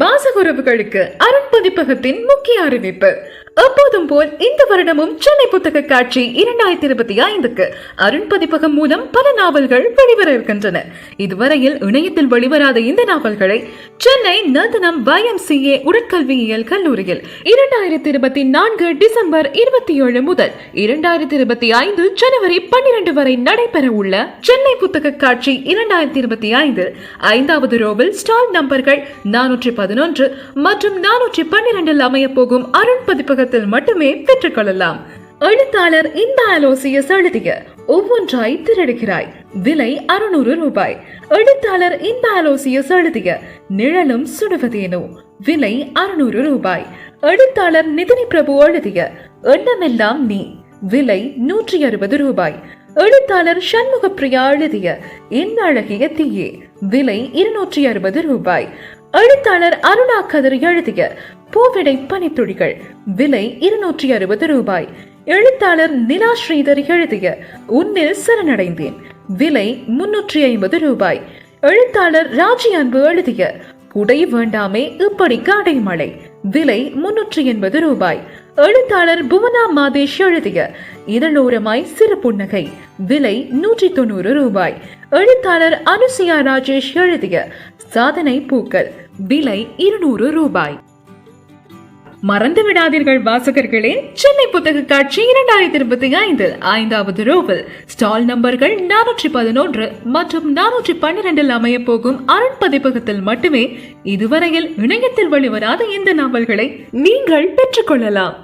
வாசகுறவுகளுக்கு அருண் பதிப்பகத்தின் முக்கிய அறிவிப்பு. எப்போதும் போல் இந்த வருடமும் சென்னை புத்தக காட்சி 2025க்கு அருண் பதிப்பகம் மூலம் பல நாவல்கள் வெளிவர இருக்கின்றன. இதுவரையில் இணையத்தில் வெளிவராத இந்த நாவல்களை சென்னை நந்தனம் YMCA உடற்கல்வியியல் கல்லூரியில் 2024 டிசம்பர் 27 முதல் 2025 ஜனவரி 12 வரை நடைபெற உள்ள சென்னை புத்தக காட்சி 2025 5வது ரோவில் ஸ்டால் நம்பர்கள் 411 மற்றும் 412 அமைய போகும் அருண் பதிப்பக மட்டுமே பெற்றுக் கொள்ளலாம். எழுத்தாளர் இந்த அலோசியஸ் எழுதிய ஒவ்வொன்றாய் திருடுகிறாய், விலை 600 ரூபாய். எழுத்தாளர் இந்த அலோசியஸ் எழுதிய நிழலும் சுடுவதேனோ, விலை 600 ரூபாய். எழுத்தாளர் நிதினி பிரபு எழுதிய எண்ணமெல்லாம் நீ, விலை 160 ரூபாய். எழுத்தாளர் சண்முகப்பிரியா எழுதிய என் அழகிய தீயே, விலை 260 ரூபாய். எழுத்தாளர் அருணா கதிர் எழுதிய பூவிடை பனித்துளிகள், விலை 260 ரூபாய். எழுத்தாளர் நிலா ஸ்ரீதர் எழுதிய உன்னில் சரணடைந்தேன், விலை 350 ரூபாய். எழுத்தாளர் ராஜி அன்பு எழுதிய குடை வேண்டாமே இப்படி காடை மழை, விலை 380 ரூபாய். எழுத்தாளர் புவனா மாதேஷ் எழுதிய இதழோரமாய் சிறு புன்னகை, விலை 190 ரூபாய். எழுத்தாளர் அனுசியா ராஜேஷ் எழுதிய சாதனை பூக்கள், விலை 200 ரூபாய். மறந்து விடாதீர்கள் வாசகர்களே, சென்னை புத்தக காட்சி 2025 5வது ரோவில் ஸ்டால் நம்பர்கள் 411 மற்றும் 412 அமைய போகும் அருண் பதிப்பகத்தில் மட்டுமே இதுவரையில் இணையத்தில் வெளிவராத இந்த நாவல்களை நீங்கள் பெற்றுக்கொள்ளலாம்.